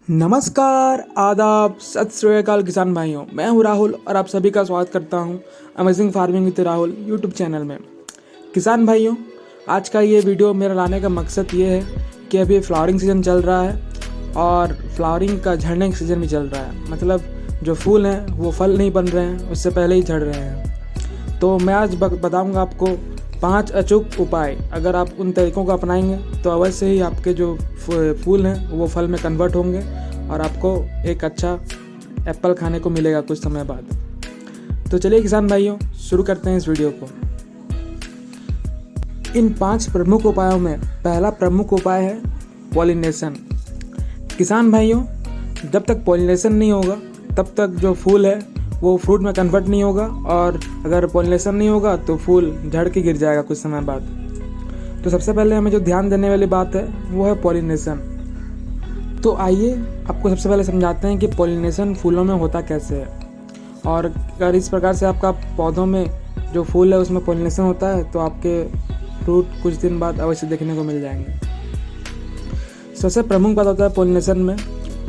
नमस्कार, आदाब, सत श्री अकाल किसान भाइयों। मैं हूं राहुल और आप सभी का स्वागत करता हूं amazing farming with Rahul YouTube channel में। किसान भाइयों, आज का ये वीडियो मेरा लाने का मकसद ये है कि अभी फ्लावरिंग सीज़न चल रहा है और फ्लावरिंग का झड़ने का सीज़न भी चल रहा है। मतलब जो फूल हैं वो फल नहीं बन रहे हैं, उससे पहले ही झड़ रहे हैं। तो मैं आज बताऊँगा आपको 5 अचूक उपाय। अगर आप उन तरीक़ों को अपनाएंगे तो अवश्य ही आपके जो फूल हैं वो फल में कन्वर्ट होंगे और आपको एक अच्छा एप्पल खाने को मिलेगा कुछ समय बाद। तो चलिए किसान भाइयों, शुरू करते हैं इस वीडियो को। इन 5 प्रमुख उपायों में पहला प्रमुख उपाय है पॉलिनेशन। किसान भाइयों, जब तक पॉलिनेशन नहीं होगा तब तक जो फूल है वो फ्रूट में कन्वर्ट नहीं होगा, और अगर पॉलिनेशन नहीं होगा तो फूल झड़ के गिर जाएगा कुछ समय बाद। तो सबसे पहले हमें जो ध्यान देने वाली बात है वो है पॉलिनेशन। तो आइए आपको सबसे पहले समझाते हैं कि पॉलिनेशन फूलों में होता कैसे है, और अगर इस प्रकार से आपका पौधों में जो फूल है उसमें पॉलिनेशन होता है तो आपके फ्रूट कुछ दिन बाद अवश्य देखने को मिल जाएंगे। सबसे प्रमुख बात होता है पॉलिनेशन में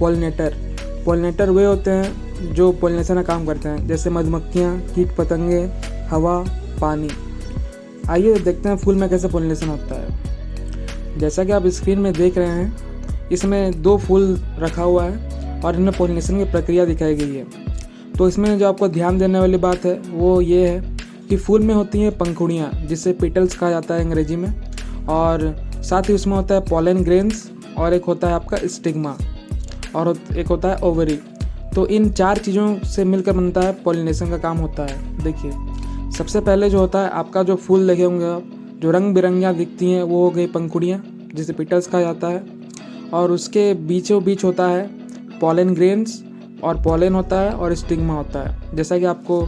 पॉलिनेटर। पॉलिनेटर वे होते हैं जो पॉलिनेशन का काम करते हैं, जैसे मधुमक्खियाँ, कीट पतंगे, हवा, पानी। आइए देखते हैं फूल में कैसे पॉलिनेशन होता है। जैसा कि आप स्क्रीन में देख रहे हैं, इसमें 2 फूल रखा हुआ है और इनमें पॉलिनेशन की प्रक्रिया दिखाई गई है। तो इसमें जो आपको ध्यान देने वाली बात है वो ये है कि फूल में होती हैं पंखुड़ियाँ, जिसे पेटल्स कहा जाता है अंग्रेजी में, और साथ ही उसमें होता है पॉलन ग्रेन्स, और एक होता है आपका स्टिग्मा, और एक होता है ओवरी। तो इन 4 चीज़ों से मिलकर बनता है पॉलिनेशन का काम होता है। देखिए, सबसे पहले जो होता है आपका जो फूल देखे होंगे आप, जो रंग बिरंगियाँ दिखती हैं वो हो गई पंखुड़ियाँ, जिसे पेटल्स कहा जाता है, और उसके बीचों बीच होता है पॉलन ग्रेन्स, और पॉलन होता है और स्टिग्मा होता है। जैसा कि आपको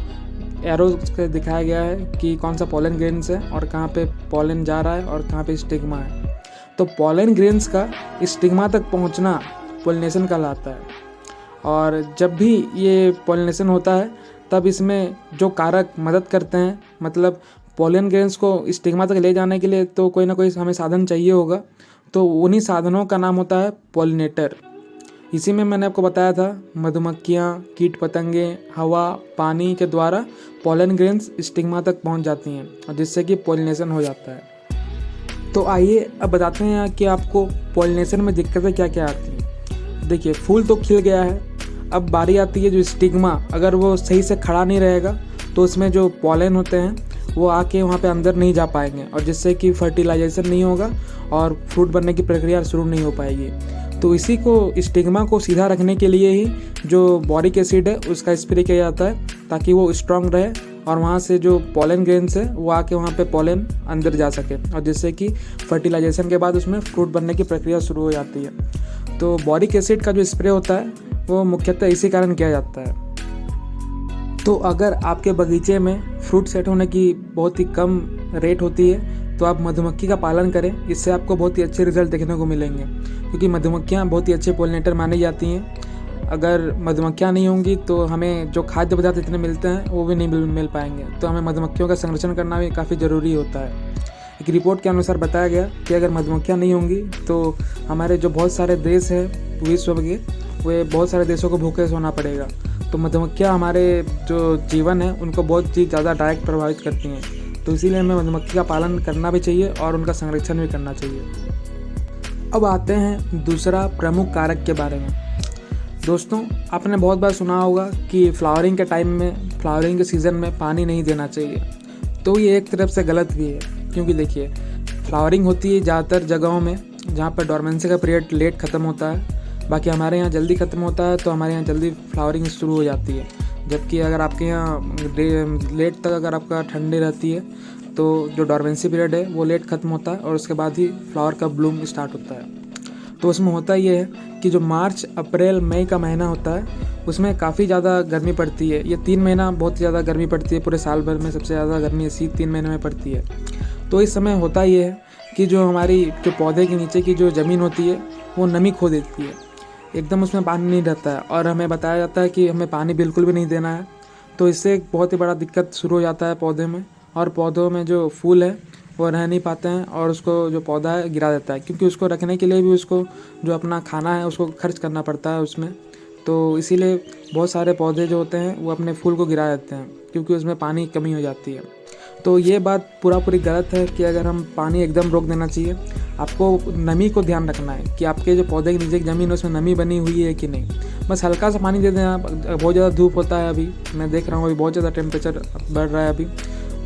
एरो से दिखाया गया है कि कौन सा पॉलन ग्रेन्स है और कहाँ पे पॉलन जा रहा है और कहाँ पे स्टिग्मा है। तो पॉलन ग्रेन्स का स्टिग्मा तक पहुँचना पॉलिनेशन कहलाता है। और जब भी ये पॉलिनेशन होता है तब इसमें जो कारक मदद करते हैं, मतलब पॉलन ग्रेन्स को स्टिग्मा तक ले जाने के लिए तो कोई ना कोई हमें साधन चाहिए होगा। तो उन्हीं साधनों का नाम होता है पॉलिनेटर। इसी में मैंने आपको बताया था, मधुमक्खियाँ, कीट पतंगे, हवा, पानी के द्वारा पॉलन ग्रेन्स स्टिग्मा तक पहुंच जाती हैं, और जिससे कि पॉलिनेशन हो जाता है। तो आइए अब बताते हैं कि आपको पॉलिनेशन में दिक्कतें क्या क्या आती हैं। देखिए, फूल तो खिल गया है, अब बारी आती है जो स्टिग्मा। अगर वो सही से खड़ा नहीं रहेगा तो उसमें जो पॉलन होते हैं वो आके वहाँ पे अंदर नहीं जा पाएंगे, और जिससे कि फर्टिलाइजेशन नहीं होगा और फ्रूट बनने की प्रक्रिया शुरू नहीं हो पाएगी। तो इसी को, स्टिग्मा को सीधा रखने के लिए ही जो बोरिक एसिड है उसका स्प्रे किया जाता है, ताकि वो स्ट्रांग रहे और वहाँ से जो पॉलन ग्रेन्स है वो आके वहाँ पे पॉलन अंदर जा सके, और जिससे कि फर्टिलाइजेशन के बाद उसमें फ्रूट बनने की प्रक्रिया शुरू हो जाती है। तो बोरिक एसिड का जो स्प्रे होता है वो मुख्यतः इसी कारण किया जाता है। तो अगर आपके बगीचे में फ्रूट सेट होने की बहुत ही कम रेट होती है तो आप मधुमक्खी का पालन करें, इससे आपको बहुत ही अच्छे रिजल्ट देखने को मिलेंगे, क्योंकि मधुमक्खियाँ बहुत ही अच्छे पॉलिनेटर मानी जाती हैं। अगर मधुमक्खियाँ नहीं होंगी तो हमें जो खाद्य पदार्थ इतने मिलते हैं वो भी नहीं मिल पाएंगे। तो हमें मधुमक्खियों का संरक्षण करना भी काफ़ी ज़रूरी होता है। एक रिपोर्ट के अनुसार बताया गया कि अगर मधुमक्खियाँ नहीं होंगी तो हमारे जो बहुत सारे देश हैं विश्व के, वे बहुत सारे देशों को भूखे सोना पड़ेगा। तो मधुमक्खियाँ हमारे जो जीवन है उनको बहुत ही ज़्यादा डायरेक्ट प्रभावित करती हैं। तो इसीलिए हमें मधुमक्खी का पालन करना भी चाहिए और उनका संरक्षण भी करना चाहिए। अब आते हैं दूसरा प्रमुख कारक के बारे में। दोस्तों, आपने बहुत बार सुना होगा कि फ्लावरिंग के टाइम में, फ्लावरिंग के सीज़न में पानी नहीं देना चाहिए। तो ये एक तरफ से गलत भी है, क्योंकि देखिए, फ्लावरिंग होती है ज़्यादातर जगहों में जहाँ पर डोरमेंसी का पीरियड लेट ख़त्म होता है। बाकी हमारे यहाँ जल्दी ख़त्म होता है, तो हमारे यहाँ जल्दी फ्लावरिंग शुरू हो जाती है। जबकि अगर आपके यहाँ लेट तक अगर आपका ठंडी रहती है तो जो डोरमेंसी पीरियड है वो लेट ख़त्म होता है, और उसके बाद ही फ्लावर का ब्लूम स्टार्ट होता है। तो उसमें होता ये है कि जो मार्च, अप्रैल, मई का महीना होता है उसमें काफ़ी ज़्यादा गर्मी पड़ती है। ये 3 महीना बहुत ज़्यादा गर्मी पड़ती है, पूरे साल भर में सबसे ज़्यादा गर्मी इसी 3 महीने में पड़ती है। तो इस समय होता ये है कि जो हमारी जो पौधे के नीचे की जो ज़मीन होती है वो नमी खो देती है, एकदम उसमें पानी नहीं रहता है, और हमें बताया जाता है कि हमें पानी बिल्कुल भी नहीं देना है। तो इससे एक बहुत ही बड़ा दिक्कत शुरू हो जाता है पौधे में, और पौधों में जो फूल है वो रह नहीं पाते हैं और उसको जो पौधा है गिरा देता है, क्योंकि उसको रखने के लिए भी उसको जो अपना खाना है उसको खर्च करना पड़ता है उसमें। तो इसीलिए बहुत सारे पौधे जो होते हैं वो अपने फूल को गिरा देते हैं, क्योंकि उसमें पानी की कमी हो जाती है। तो ये बात पूरी गलत है कि अगर हम पानी एकदम रोक देना चाहिए। आपको नमी को ध्यान रखना है कि आपके जो पौधे के नीचे की ज़मीन है उसमें नमी बनी हुई है कि नहीं। बस हल्का सा पानी दे दें आप। बहुत ज़्यादा धूप होता है अभी, मैं देख रहा हूँ अभी बहुत ज़्यादा टेम्परेचर बढ़ रहा है अभी।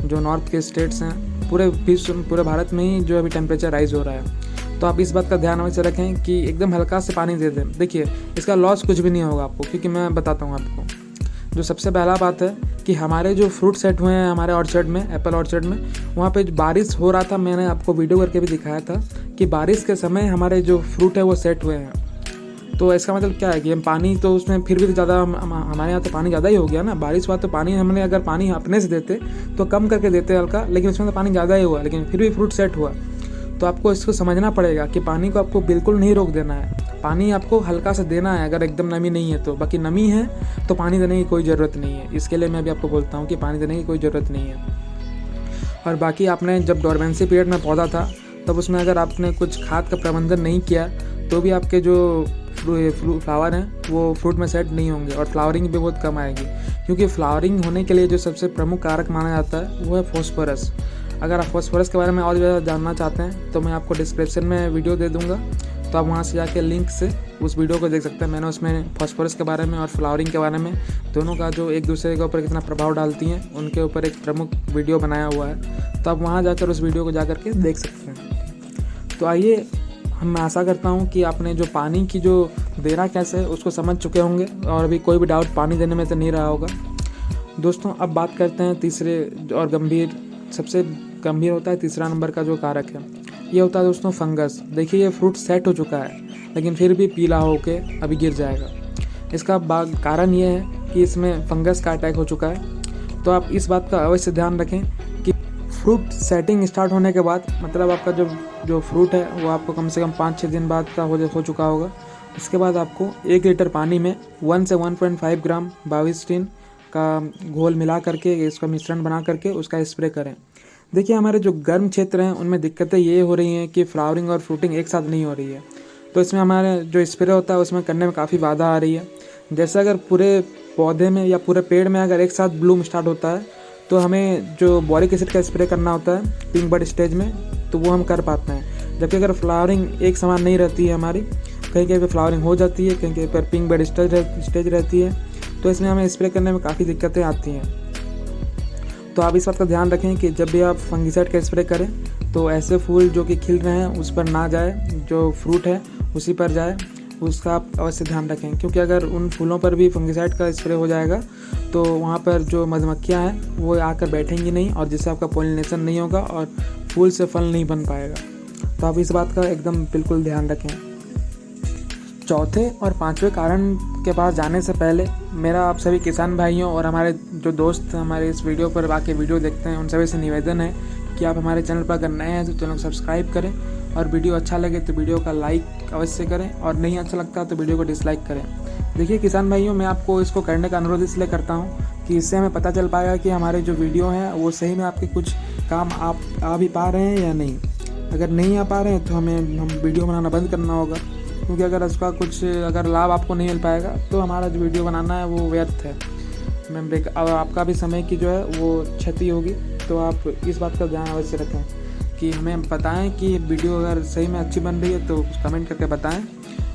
जो नॉर्थ के स्टेट्स हैं पूरे भारत में ही जो अभी टेम्परेचर राइज़ हो रहा है। तो आप इस बात का ध्यान अवश्य रखें कि एकदम हल्का से पानी दे दें। देखिए इसका लॉस कुछ भी नहीं होगा आपको, क्योंकि मैं बताता हूँ आपको। जो सबसे पहला बात है कि हमारे जो फ्रूट सेट हुए हैं हमारे ऑर्चर्ड में, एप्पल ऑर्चर्ड में, वहाँ पे बारिश हो रहा था। मैंने आपको वीडियो करके भी दिखाया था कि बारिश के समय हमारे जो फ्रूट है वो सेट हुए हैं। तो इसका मतलब क्या है कि हम पानी तो उसमें फिर भी ज़्यादा हमारे यहाँ तो पानी ज़्यादा ही हो गया ना। बारिश हुआ तो पानी हमने अगर पानी अपने से देते तो कम करके देते हल्का, लेकिन उसमें तो पानी ज़्यादा ही हुआ, लेकिन फिर भी फ्रूट सेट हुआ। तो आपको इसको समझना पड़ेगा कि पानी को आपको बिल्कुल नहीं रोक देना है, पानी आपको हल्का सा देना है अगर एकदम नमी नहीं है तो। बाकी नमी है तो पानी देने की कोई ज़रूरत नहीं है। इसके लिए मैं भी आपको बोलता हूँ कि पानी देने की कोई ज़रूरत नहीं है। और बाकी आपने जब डोरमेंसी पीरियड में पौधा था तब उसमें अगर आपने कुछ खाद का प्रबंधन नहीं किया तो भी आपके जो फ्लावर हैं वो फ्रूट में सेट नहीं होंगे और फ्लावरिंग भी बहुत कम आएगी। क्योंकि फ्लावरिंग होने के लिए जो सबसे प्रमुख कारक माना जाता है वो है फॉस्फोरस। अगर आप फॉस्फोरस के बारे में और ज़्यादा जानना चाहते हैं तो मैं आपको डिस्क्रिप्शन में वीडियो दे दूँगा, तो आप वहाँ से जाके लिंक से उस वीडियो को देख सकते हैं। मैंने उसमें फॉस्फोरस के बारे में और फ्लावरिंग के बारे में दोनों का जो एक दूसरे के ऊपर कितना प्रभाव डालती हैं उनके ऊपर एक प्रमुख वीडियो बनाया हुआ है। तो आप वहाँ जाकर उस वीडियो को जा कर के देख सकते हैं। तो आइए, मैं आशा करता हूँ कि आपने जो पानी की जो देना कैसे है उसको समझ चुके होंगे और अभी कोई भी डाउट पानी देने में तो नहीं रहा होगा। दोस्तों अब बात करते हैं तीसरे और सबसे गंभीर होता है तीसरा नंबर का जो कारक है, ये होता है दोस्तों फंगस। देखिए ये फ्रूट सेट हो चुका है लेकिन फिर भी पीला होके अभी गिर जाएगा। इसका कारण ये है कि इसमें फंगस का अटैक हो चुका है। तो आप इस बात का अवश्य ध्यान रखें कि फ्रूट सेटिंग स्टार्ट होने के बाद, मतलब आपका जो फ्रूट है वो आपको कम से कम 5-6 दिन बाद का हो चुका होगा। उसके बाद आपको 1 लीटर पानी में 1 से 1.5 ग्राम बाविस्टिन का घोल मिला करके, इसका मिश्रण बना करके उसका स्प्रे करें। देखिए हमारे जो गर्म क्षेत्र हैं उनमें दिक्कतें ये हो रही हैं कि फ्लावरिंग और फ्रूटिंग एक साथ नहीं हो रही है। तो इसमें हमारे जो स्प्रे होता है उसमें करने में काफ़ी बाधा आ रही है। जैसे अगर पूरे पौधे में या पूरे पेड़ में अगर एक साथ ब्लूम स्टार्ट होता है तो हमें जो बोरिक एसिड का स्प्रे करना होता है पिंक बड स्टेज में, तो वो हम कर पाते हैं। जबकि अगर फ्लावरिंग एक समान नहीं रहती है हमारी, कहीं कहीं पर फ्लावरिंग हो जाती है, कहीं कहीं पर पिंक बड स्टेज रहती है, तो इसमें हमें स्प्रे करने में काफ़ी दिक्कतें आती हैं। तो आप इस बात का ध्यान रखें कि जब भी आप फंगिसाइड का स्प्रे करें तो ऐसे फूल जो कि खिल रहे हैं उस पर ना जाए, जो फ्रूट है उसी पर जाए, उसका आप अवश्य ध्यान रखें। क्योंकि अगर उन फूलों पर भी फंगिसाइड का स्प्रे हो जाएगा तो वहाँ पर जो मधुमक्खियाँ हैं वो आकर बैठेंगी नहीं और जिससे आपका पॉलिनेशन नहीं होगा और फूल से फल नहीं बन पाएगा। तो आप इस बात का एकदम बिल्कुल ध्यान रखें। चौथे और पांचवें कारण के पास जाने से पहले मेरा आप सभी किसान भाइयों और हमारे जो दोस्त हमारे इस वीडियो पर आके वीडियो देखते हैं उन सभी से निवेदन है कि आप हमारे चैनल पर अगर नए हैं तो चैनल को सब्सक्राइब करें और वीडियो अच्छा लगे तो वीडियो का लाइक अवश्य करें और नहीं अच्छा लगता तो वीडियो को डिसलाइक करें। देखिए किसान भाइयों, मैं आपको इसको करने का अनुरोध इसलिए करता हूँ कि इससे हमें पता चल पाएगा कि हमारे जो वीडियो हैं वो सही में आपके कुछ काम आप आ भी पा रहे हैं या नहीं। अगर नहीं आ पा रहे हैं तो हम वीडियो बनाना बंद करना होगा, क्योंकि अगर उसका अगर लाभ आपको नहीं मिल पाएगा तो हमारा जो वीडियो बनाना है वो व्यर्थ है। और आपका भी समय की जो है वो क्षति होगी। तो आप इस बात का ध्यान अवश्य रखें कि हमें बताएं कि वीडियो अगर सही में अच्छी बन रही है तो कमेंट करके बताएं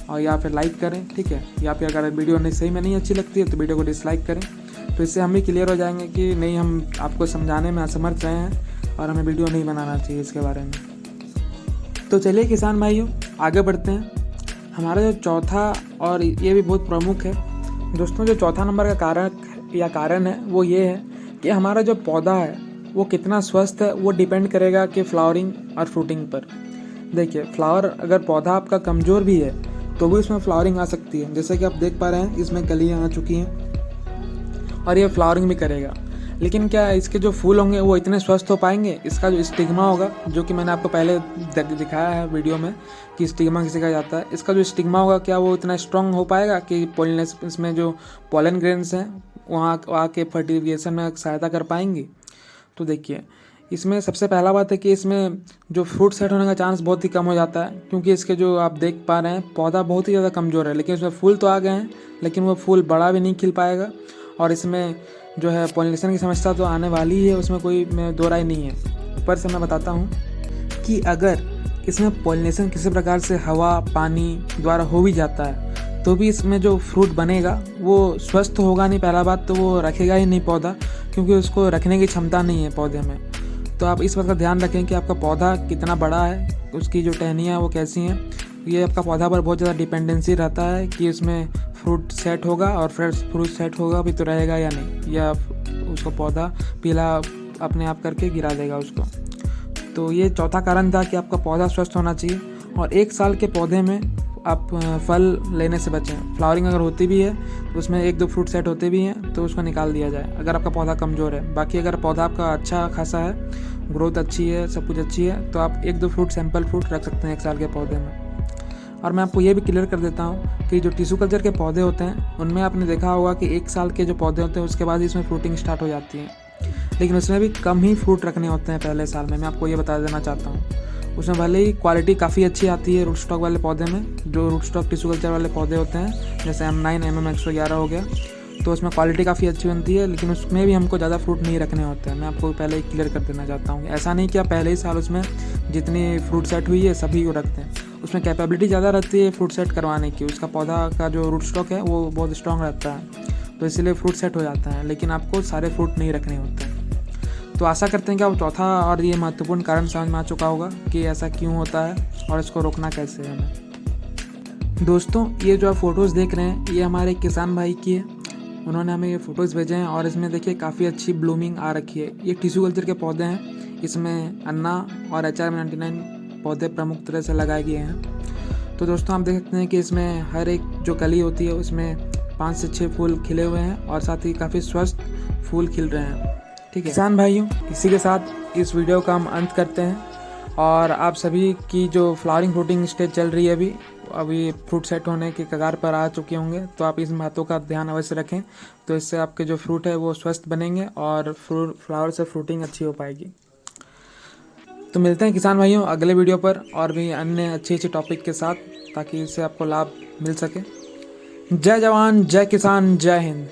और या फिर लाइक करें, ठीक है। या फिर अगर वीडियो सही में नहीं अच्छी लगती है तो वीडियो को डिसलाइक करें। तो इससे हम भी क्लियर हो जाएंगे कि नहीं, हम आपको समझाने में असमर्थ रहे हैं और हमें वीडियो नहीं बनाना चाहिए इसके बारे में। तो चलिए किसान भाइयों आगे बढ़ते हैं। हमारा जो चौथा और ये भी बहुत प्रमुख है दोस्तों, जो चौथा नंबर का कारण है वो ये है कि हमारा जो पौधा है वो कितना स्वस्थ है वो डिपेंड करेगा कि फ्लावरिंग और फ्रूटिंग पर। देखिए फ्लावर अगर पौधा आपका कमज़ोर भी है तो भी उसमें फ्लावरिंग आ सकती है। जैसे कि आप देख पा रहे हैं इसमें कलियाँ आ चुकी हैं और ये फ्लावरिंग भी करेगा, लेकिन क्या इसके जो फूल होंगे वो इतने स्वस्थ हो पाएंगे? इसका जो स्टिग्मा होगा, जो कि मैंने आपको पहले दिखाया है वीडियो में कि स्टिग्मा किसे कहा जाता है, इसका जो स्टिग्मा होगा क्या वो इतना स्ट्रॉन्ग हो पाएगा कि पॉलिनेशन इसमें जो पॉलन ग्रेन्स हैं वहाँ आके फर्टिलिफिकेशन में सहायता कर पाएंगी? तो देखिए इसमें सबसे पहला बात है कि इसमें जो फ्रूट सेट होने का चांस बहुत ही कम हो जाता है, क्योंकि इसके जो आप देख पा रहे हैं पौधा बहुत ही ज़्यादा कमज़ोर है। लेकिन इसमें फूल तो आ गए हैं, लेकिन वो फूल बड़ा भी नहीं खिल पाएगा। और इसमें जो है पॉलिनेशन की समस्या तो आने वाली ही है, उसमें कोई दो राय नहीं है। ऊपर से मैं बताता हूँ कि अगर इसमें पॉलिनेशन किसी प्रकार से हवा पानी द्वारा हो भी जाता है तो भी इसमें जो फ्रूट बनेगा वो स्वस्थ होगा नहीं। पहला बात तो वो रखेगा ही नहीं पौधा, क्योंकि उसको रखने की क्षमता नहीं है पौधे में। तो आप इस बात का ध्यान रखें कि आपका पौधा कितना बड़ा है, उसकी जो टहनियाँ हैं वो कैसी हैं। ये आपका पौधा पर बहुत ज़्यादा डिपेंडेंसी रहता है कि उसमें फ्रूट सेट होगा, और फ्रेश फ्रूट सेट होगा भी तो रहेगा या नहीं, या उसको पौधा पीला अपने आप करके गिरा देगा उसको। तो ये चौथा कारण था कि आपका पौधा स्वस्थ होना चाहिए। और 1 साल के पौधे में आप फल लेने से बचें। फ्लावरिंग अगर होती भी है तो उसमें 1-2 फ्रूट सेट होते भी हैं तो उसको निकाल दिया जाए अगर आपका पौधा कमज़ोर है। बाकी अगर पौधा आपका अच्छा खासा है, ग्रोथ अच्छी है, सब कुछ अच्छी है, तो आप 1-2 फ्रूट सैंपल फ्रूट रख सकते हैं 1 साल के पौधे में। और मैं आपको ये भी क्लियर कर देता हूँ कि जो टिश्यू कल्चर के पौधे होते हैं उनमें आपने देखा होगा कि 1 साल के जो पौधे होते हैं उसके बाद इसमें फ्रूटिंग स्टार्ट हो जाती है, लेकिन उसमें भी कम ही फ्रूट रखने होते हैं पहले साल में। मैं आपको ये बता देना चाहता हूँ। उसमें भले ही क्वालिटी काफ़ी अच्छी आती है रूट स्टॉक वाले पौधे में, जो रूट स्टॉक टिश्यू कल्चर वाले पौधे होते हैं जैसे M9 MM111 हो गया, तो उसमें क्वालिटी काफ़ी अच्छी बनती है, लेकिन उसमें भी हमको ज़्यादा फ्रूट नहीं रखने होते हैं। मैं आपको पहले ही क्लियर कर देना चाहता हूँ। ऐसा नहीं कि आप पहले ही साल उसमें जितनी फ्रूट सेट हुई है सभी को रखते हैं। उसमें कैपेबिलिटी ज़्यादा रहती है फ्रूट सेट करवाने की, उसका पौधा का जो रूट स्टॉक है वो बहुत स्ट्रॉन्ग रहता है, तो इसीलिए फ्रूट सेट हो जाता है, लेकिन आपको सारे फ्रूट नहीं रखने होते हैं। तो आशा करते हैं कि आप चौथा और ये महत्वपूर्ण कारण समझ में आ चुका होगा कि ऐसा क्यों होता है और इसको रोकना कैसे है हमें। दोस्तों, ये जो आप फ़ोटोज़ देख रहे हैं ये हमारे किसान भाई की है। उन्होंने हमें ये फ़ोटोज़ भेजे हैं और इसमें देखिए काफ़ी अच्छी ब्लूमिंग आ रखी है। ये टिश्यू कल्चर के पौधे हैं, इसमें अन्ना और HRM99 पौधे प्रमुख तरह से लगाए गए हैं। तो दोस्तों, आप देख सकते हैं कि इसमें हर एक जो कली होती है उसमें 5 से 6 फूल खिले हुए हैं और साथ ही काफ़ी स्वस्थ फूल खिल रहे हैं। ठीक है किसान भाइयों, इसी के साथ इस वीडियो का हम अंत करते हैं। और आप सभी की जो फ्लावरिंग फ्रूटिंग स्टेज चल रही है अभी फ्रूट सेट होने के कगार पर आ चुके होंगे, तो आप इस बातों का ध्यान अवश्य रखें। तो इससे आपके जो फ्रूट है वो स्वस्थ बनेंगे और फ्लावर से फ्रूटिंग अच्छी हो पाएगी। तो मिलते हैं किसान भाइयों अगले वीडियो पर और भी अन्य अच्छे टॉपिक के साथ, ताकि इससे आपको लाभ मिल सके। जय जवान, जय किसान, जय हिंद।